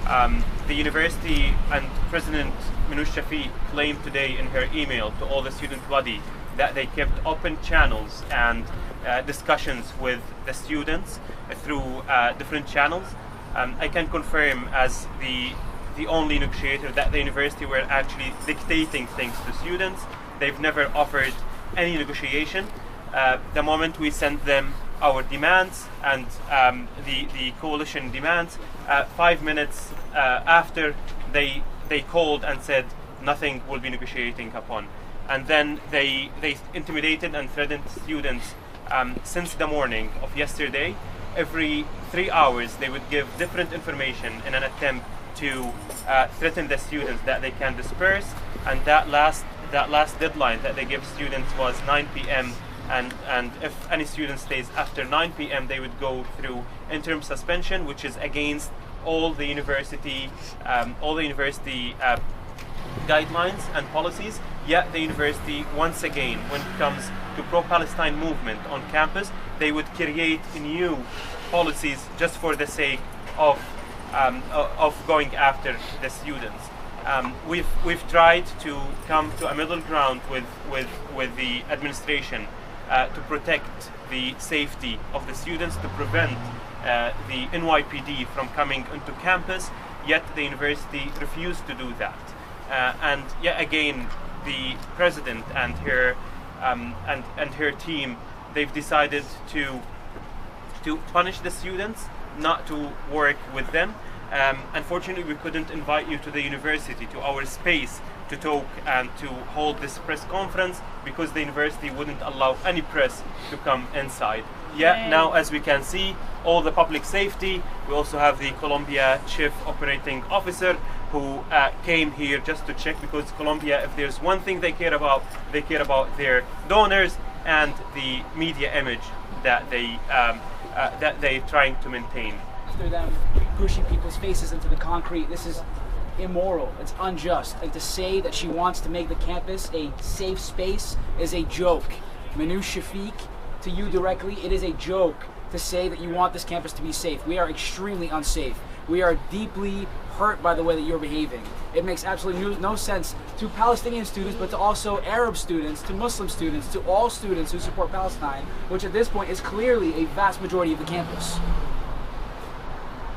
The university and President Minouche Shafik claimed today in her email to all the student body that they kept open channels and discussions with the students through different channels. I can confirm as the only negotiator that the university were actually dictating things to students. They've never offered any negotiation. The moment we sent them our demands and the coalition demands, 5 minutes after they called and said nothing will be negotiating upon. And then they intimidated and threatened students since the morning of yesterday. Every 3 hours they would give different information in an attempt to threaten the students that they can disperse. And that last deadline that they give students was 9 p.m. And if any student stays after 9 p.m. they would go through interim suspension, which is against all the university guidelines and policies. Yet the university, once again, when it comes to pro-Palestine movement on campus, they would create new policies just for the sake of going after the students. We've tried to come to a middle ground with the administration to protect the safety of the students, to prevent the NYPD from coming into campus, yet the university refused to do that. And yet again, the president and her team, they've decided to punish the students, not to work with them. Unfortunately, we couldn't invite you to the university, to our space, to talk and to hold this press conference because the university wouldn't allow any press to come inside. Yeah, now as we can see, all the public safety, we also have the Colombia Chief Operating Officer who came here just to check, because Colombia, if there's one thing they care about their donors and the media image that they're trying to maintain. After them pushing people's faces into the concrete, this is immoral, it's unjust, and to say that she wants to make the campus a safe space is a joke. Minouche Shafik, to you directly, it is a joke to say that you want this campus to be safe. We are extremely unsafe. We are deeply hurt by the way that you're behaving. It makes absolutely no sense to Palestinian students, but to also Arab students, to Muslim students, to all students who support Palestine, which at this point is clearly a vast majority of the campus.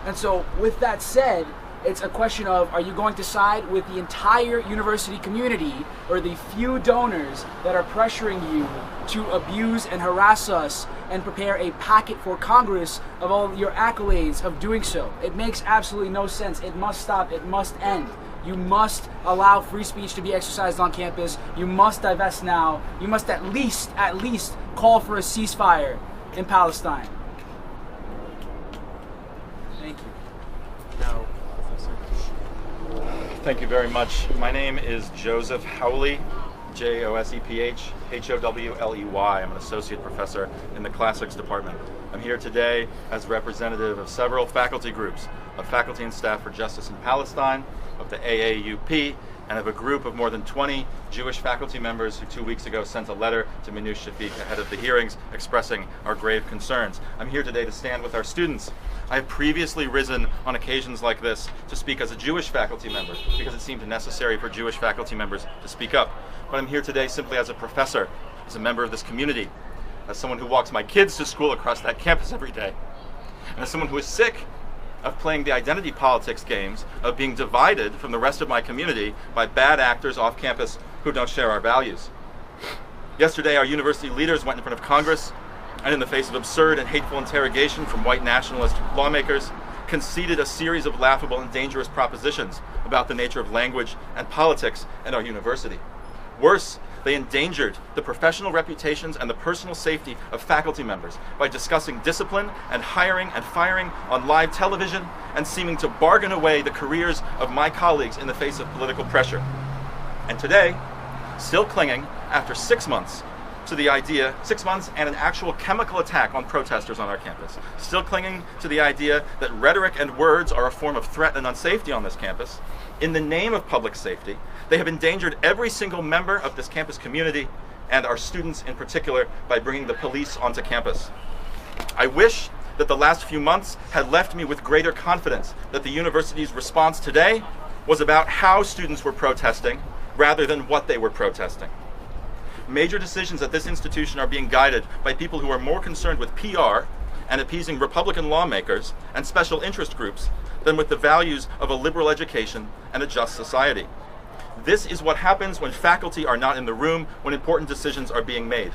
And so, with that said, it's a question of, are you going to side with the entire university community or the few donors that are pressuring you to abuse and harass us and prepare a packet for Congress of all your accolades of doing so? It makes absolutely no sense. It must stop. It must end. You must allow free speech to be exercised on campus. You must divest now. You must at least call for a ceasefire in Palestine. Thank you. Now, thank you very much. My name is Joseph Howley, Joseph Howley. I'm an associate professor in the classics department. I'm here today as representative of several faculty groups, of Faculty and Staff for Justice in Palestine, of the AAUP, and of a group of more than 20 Jewish faculty members who 2 weeks ago sent a letter to Minouche Shafik ahead of the hearings expressing our grave concerns. I'm here today to stand with our students. I have previously risen on occasions like this to speak as a Jewish faculty member because it seemed necessary for Jewish faculty members to speak up. But I'm here today simply as a professor, as a member of this community, as someone who walks my kids to school across that campus every day, and as someone who is sick of playing the identity politics games, of being divided from the rest of my community by bad actors off campus who don't share our values. Yesterday, our university leaders went in front of Congress and, in the face of absurd and hateful interrogation from white nationalist lawmakers, conceded a series of laughable and dangerous propositions about the nature of language and politics at our university. Worse, they endangered the professional reputations and the personal safety of faculty members by discussing discipline and hiring and firing on live television and seeming to bargain away the careers of my colleagues in the face of political pressure. And today, still clinging after 6 months to the idea, 6 months and an actual chemical attack on protesters on our campus, still clinging to the idea that rhetoric and words are a form of threat and unsafety on this campus, in the name of public safety, they have endangered every single member of this campus community and our students in particular by bringing the police onto campus. I wish that the last few months had left me with greater confidence that the university's response today was about how students were protesting rather than what they were protesting. Major decisions at this institution are being guided by people who are more concerned with PR and appeasing Republican lawmakers and special interest groups than with the values of a liberal education and a just society. This is what happens when faculty are not in the room when important decisions are being made.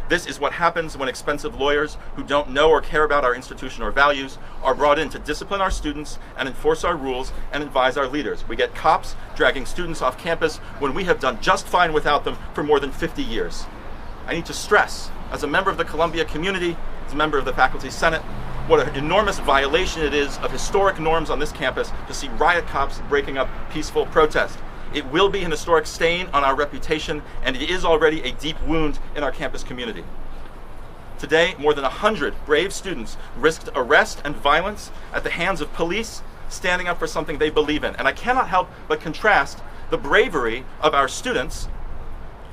This is what happens when expensive lawyers who don't know or care about our institution or values are brought in to discipline our students and enforce our rules and advise our leaders. We get cops dragging students off campus when we have done just fine without them for more than 50 years. I need to stress, as a member of the Columbia community, as a member of the Faculty Senate, what an enormous violation it is of historic norms on this campus to see riot cops breaking up peaceful protest. It will be an historic stain on our reputation, and it is already a deep wound in our campus community. Today, more than 100 brave students risked arrest and violence at the hands of police standing up for something they believe in. And I cannot help but contrast the bravery of our students,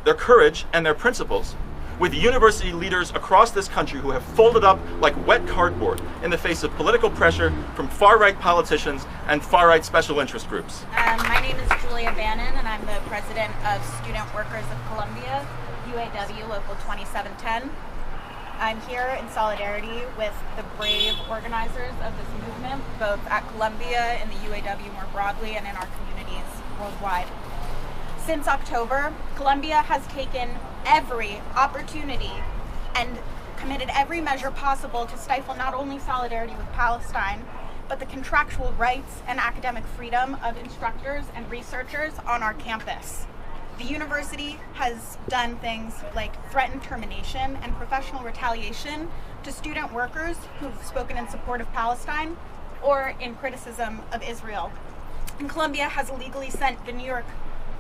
their courage, and their principles with university leaders across this country who have folded up like wet cardboard in the face of political pressure from far-right politicians and far-right special interest groups. My name is Julia Bannon, and I'm the president of Student Workers of Columbia, UAW Local 2710. I'm here in solidarity with the brave organizers of this movement, both at Columbia and the UAW more broadly and in our communities worldwide. Since October, Columbia has taken every opportunity and committed every measure possible to stifle not only solidarity with Palestine, but the contractual rights and academic freedom of instructors and researchers on our campus. The university has done things like threatened termination and professional retaliation to student workers who've spoken in support of Palestine or in criticism of Israel. And Columbia has illegally sent the New York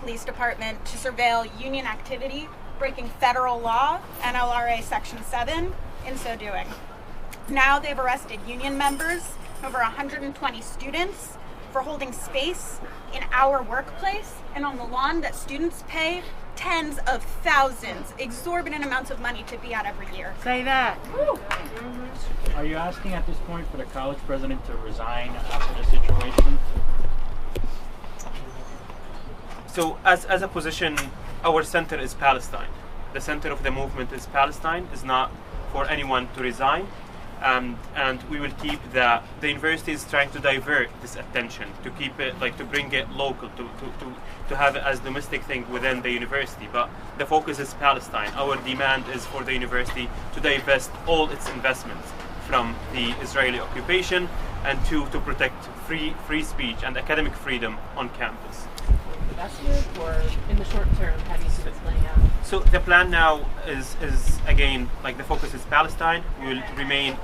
Police Department to surveil union activity, breaking federal law, NLRA Section 7, in so doing. Now they've arrested union members, over 120 students, for holding space in our workplace and on the lawn that students pay tens of thousands, exorbitant amounts of money to be at every year. Say that. Woo. Are you asking at this point for the college president to resign after the situation? So as a position, our center is Palestine. The center of the movement is Palestine. It's not for anyone to resign. And we will keep the university is trying to divert this attention, to keep it, like to bring it local, to have it as domestic thing within the university. But the focus is Palestine. Our demand is for the university to divest all its investments from the Israeli occupation and to protect free speech and academic freedom on campus. That's good, or in the short term, how do you see this playing out? So the plan now is again, like the focus is Palestine. We will remain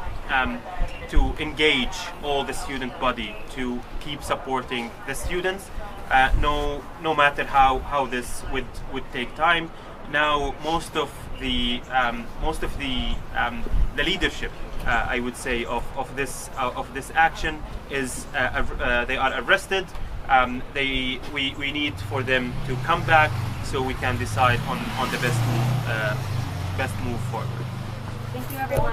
to engage all the student body to keep supporting the students, no matter how this would take time. Now most of the leadership, I would say, of this action is they are arrested. We need for them to come back so we can decide on the best move forward. Thank you, everyone.